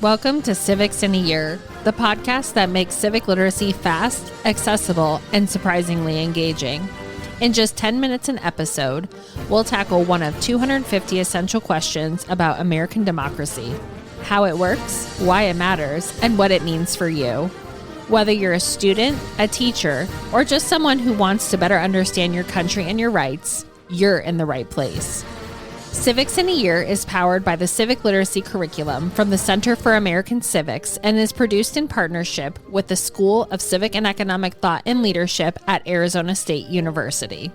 Welcome to Civics in a Year, the podcast that makes civic literacy fast, accessible, and surprisingly engaging. In just 10 minutes an episode, we'll tackle one of 250 essential questions about American democracy, how it works, why it matters, and what it means for you. Whether you're a student, a teacher, or just someone who wants to better understand your country and your rights, you're in the right place. Civics in a Year is powered by the Civic Literacy Curriculum from the Center for American Civics and is produced in partnership with the School of Civic and Economic Thought and Leadership at Arizona State University.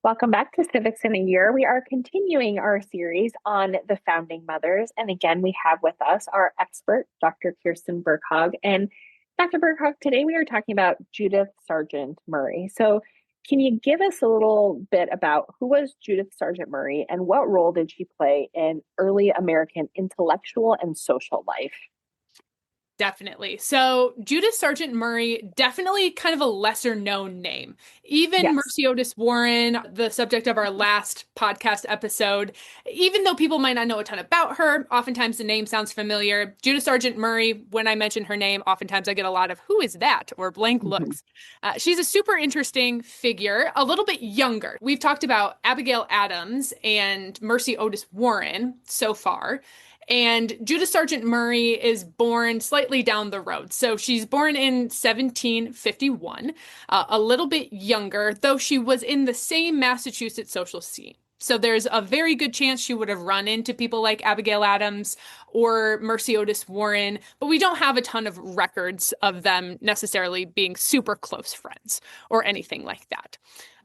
Welcome back to Civics in a Year. We are continuing our series on the Founding Mothers. And again, we have with us our expert, Dr. Kirstin Burkhaugto. And Dr. Burkhaugto, today we are talking about Judith Sargent Murray. So can you give us a little bit about who was Judith Sargent Murray and what role did she play in early American intellectual and social life? Definitely. So Judith Sargent Murray, definitely kind of a lesser known name. Even Yes. Mercy Otis Warren, the subject of our last podcast episode, even though people might not know a ton about her, oftentimes the name sounds familiar. Judith Sargent Murray, when I mention her name, oftentimes I get a lot of who is that or blank looks. She's a super interesting figure, a little bit younger. We've talked about Abigail Adams and Mercy Otis Warren so far. And Judith Sargent Murray is born slightly down the road. So she's born in 1751, a little bit younger, though she was in the same Massachusetts social scene. So there's a very good chance she would have run into people like Abigail Adams or Mercy Otis Warren, but we don't have a ton of records of them necessarily being super close friends or anything like that.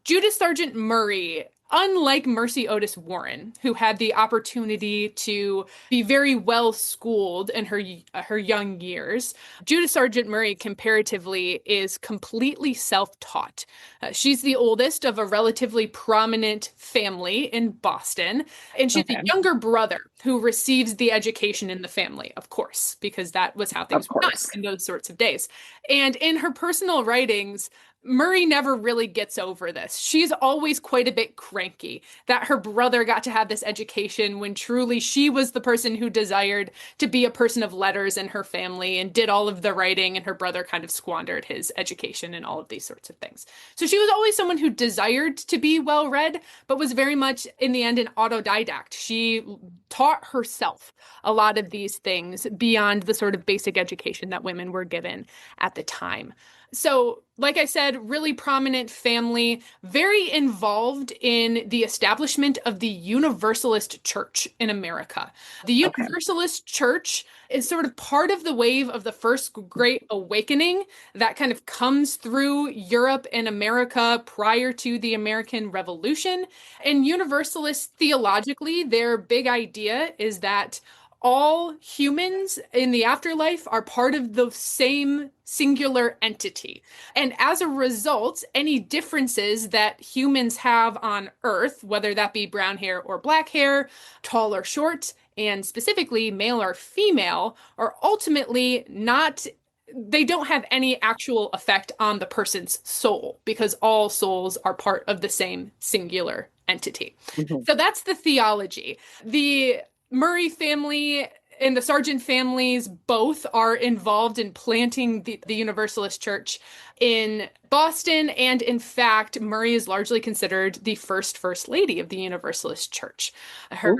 Judith Sargent Murray, unlike Mercy Otis Warren, who had the opportunity to be very well schooled in her young years, Judith Sargent Murray comparatively is completely self-taught. She's the oldest of a relatively prominent family in Boston, and she's a younger brother who receives the education in the family, of course, because that was how things were done in those sorts of days. And in her personal writings, Murray never really gets over this. She's always quite a bit cranky that her brother got to have this education when truly she was the person who desired to be a person of letters in her family and did all of the writing, and her brother kind of squandered his education and all of these sorts of things. So she was always someone who desired to be well-read, but was very much, in the end, an autodidact. She taught herself a lot of these things beyond the sort of basic education that women were given at the time. So, like I said, really prominent family, very involved in the establishment of the Universalist Church in America. The Universalist Church is sort of part of the wave of the First Great Awakening that kind of comes through Europe and America prior to the American Revolution. And Universalists, theologically, their big idea is that all humans in the afterlife are part of the same singular entity. And as a result, any differences that humans have on Earth, whether that be brown hair or black hair, tall or short, and specifically male or female, are ultimately not, they don't have any actual effect on the person's soul, because all souls are part of the same singular entity. So that's the theology. The Murray family and the Sargent families both are involved in planting the Universalist Church in Boston. And in fact, Murray is largely considered the first lady of the Universalist Church. Her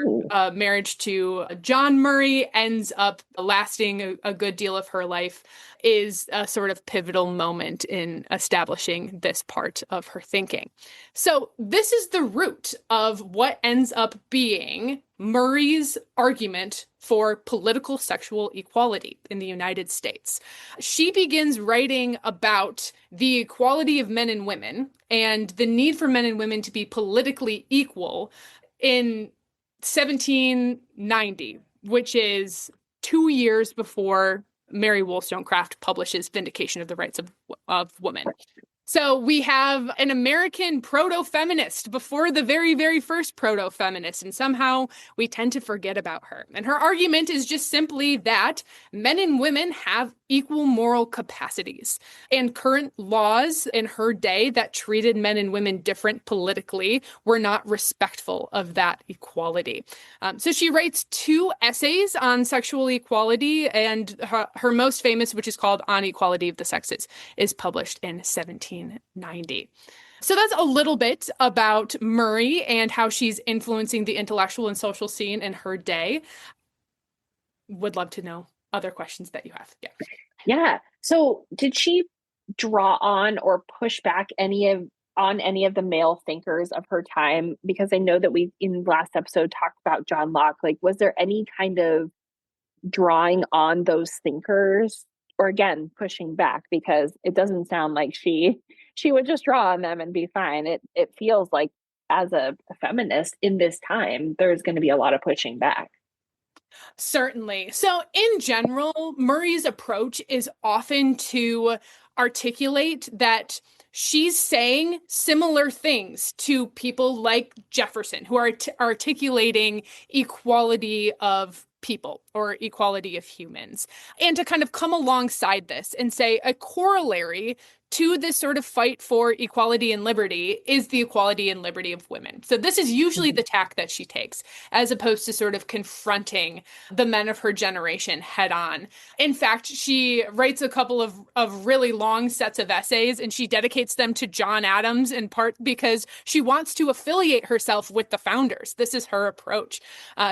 marriage to John Murray ends up lasting a good deal of her life, is a sort of pivotal moment in establishing this part of her thinking. So this is the root of what ends up being Murray's argument for political sexual equality in the United States. She begins writing about the equality of men and women and the need for men and women to be politically equal in 1790, which is 2 years before Mary Wollstonecraft publishes Vindication of the Rights of Women. So we have an American proto-feminist before the very, very first proto-feminist, and somehow we tend to forget about her. And her argument is just simply that men and women have equal moral capacities. And current laws in her day that treated men and women different politically were not respectful of that equality. So she writes 2 essays on sexual equality, and her most famous, which is called On Equality of the Sexes, is published in 1790. So that's a little bit about Murray and how she's influencing the intellectual and social scene in her day. Would love to know other questions that you have. Yeah. Yeah. So did she draw on or push back any of the male thinkers of her time? Because I know that we in the last episode talked about John Locke. Like, was there any kind of drawing on those thinkers, or again pushing back? Because it doesn't sound like she would just draw on them and be fine. It feels like as a feminist in this time, there's going to be a lot of pushing back. Certainly. So in general, Murray's approach is often to articulate that she's saying similar things to people like Jefferson, who are articulating equality of people or equality of humans, and to kind of come alongside this and say a corollary to this sort of fight for equality and liberty is the equality and liberty of women. So this is usually the tack that she takes, as opposed to sort of confronting the men of her generation head on. In fact, she writes a couple of really long sets of essays, and she dedicates them to John Adams, in part because she wants to affiliate herself with the founders. This is her approach.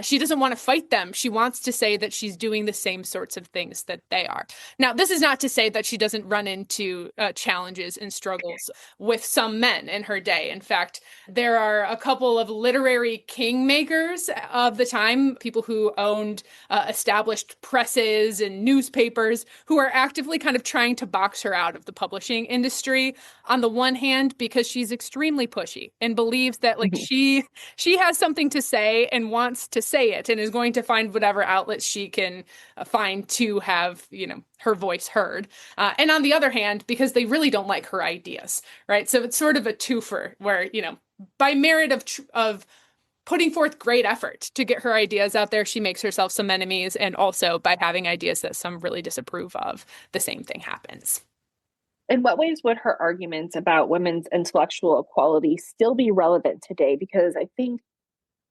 She doesn't want to fight them. She wants to say that she's doing the same sorts of things that they are. Now, this is not to say that she doesn't run into challenges and struggles with some men in her day. In fact, there are a couple of literary kingmakers of the time, people who owned established presses and newspapers, who are actively kind of trying to box her out of the publishing industry. On the one hand, because she's extremely pushy and believes that like she has something to say and wants to say it and is going to find whatever outlets she can find to have, her voice heard. And on the other hand, because they really don't like her ideas, right? So it's sort of a twofer where, by merit of putting forth great effort to get her ideas out there, she makes herself some enemies. And also by having ideas that some really disapprove of, the same thing happens. In what ways would her arguments about women's intellectual equality still be relevant today? Because I think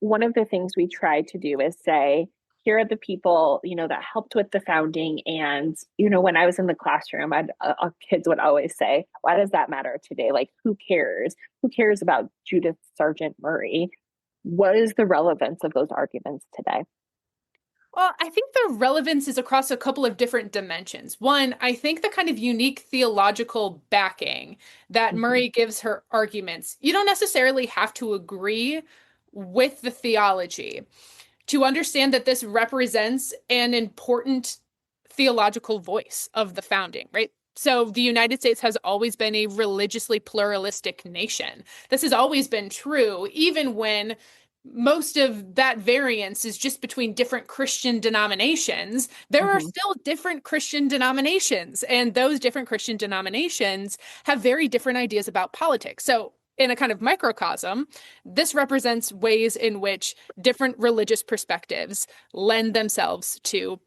one of the things we try to do is say, here are the people, that helped with the founding. And, when I was in the classroom, kids would always say, why does that matter today? Like, who cares? Who cares about Judith Sargent Murray? What is the relevance of those arguments today? Well, I think the relevance is across a couple of different dimensions. One, I think the kind of unique theological backing that Murray gives her arguments, you don't necessarily have to agree with the theology to understand that this represents an important theological voice of the founding, right? So the United States has always been a religiously pluralistic nation. This has always been true, even when most of that variance is just between different Christian denominations. There are still different Christian denominations, and those different Christian denominations have very different ideas about politics. So in a kind of microcosm, this represents ways in which different religious perspectives lend themselves to,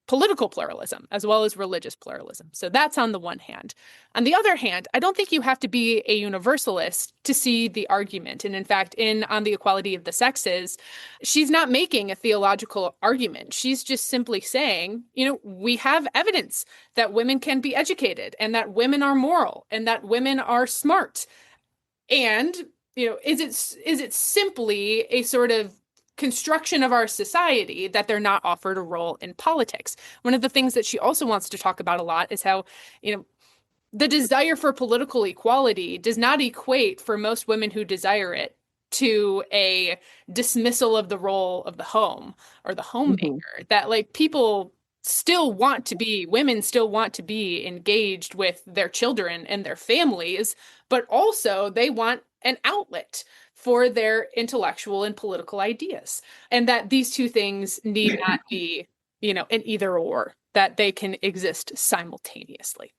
political pluralism as well as religious pluralism. So that's on the one hand. On the other hand, I don't think you have to be a universalist to see the argument. And in fact, On the Equality of the Sexes, she's not making a theological argument. She's just simply saying, we have evidence that women can be educated and that women are moral and that women are smart. And, is it simply a sort of construction of our society that they're not offered a role in politics? One of the things that she also wants to talk about a lot is how, the desire for political equality does not equate for most women who desire it to a dismissal of the role of the home or the homemaker. That women still want to be engaged with their children and their families, but also they want an outlet for their intellectual and political ideas. And that these two things need not be, an either or, that they can exist simultaneously.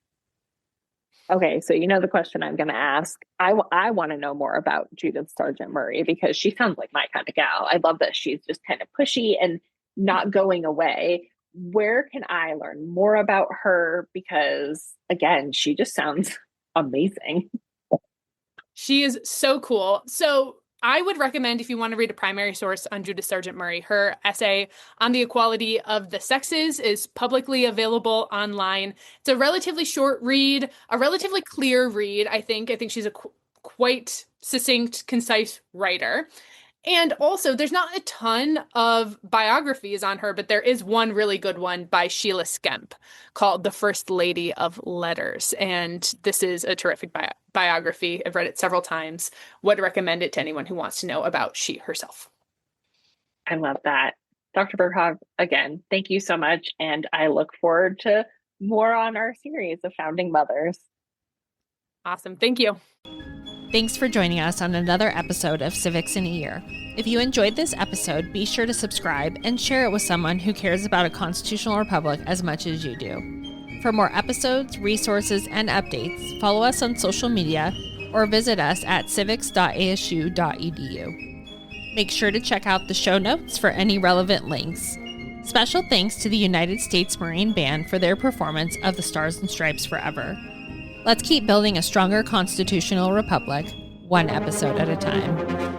Okay, so the question I'm going to ask. I want to know more about Judith Sargent Murray, because she sounds like my kind of gal. I love that she's just kind of pushy and not going away. where can I learn more about her? Because again, she just sounds amazing. She is so cool. So I would recommend, if you want to read a primary source on Judith Sargent Murray, her essay on the equality of the sexes is publicly available online. It's a relatively short read, a relatively clear read, I think. I think she's a quite succinct, concise writer. And also, there's not a ton of biographies on her, but there is one really good one by Sheila Skemp called The First Lady of Letters. And this is a terrific biography. I've read it several times. Would recommend it to anyone who wants to know about she herself. I love that. Dr. Burkhaugto, again, thank you so much. And I look forward to more on our series of Founding Mothers. Awesome. Thank you. Thanks for joining us on another episode of Civics in a Year. If you enjoyed this episode, be sure to subscribe and share it with someone who cares about a constitutional republic as much as you do. For more episodes, resources, and updates, follow us on social media or visit us at civics.asu.edu. Make sure to check out the show notes for any relevant links. Special thanks to the United States Marine Band for their performance of the Stars and Stripes Forever. Let's keep building a stronger constitutional republic, one episode at a time.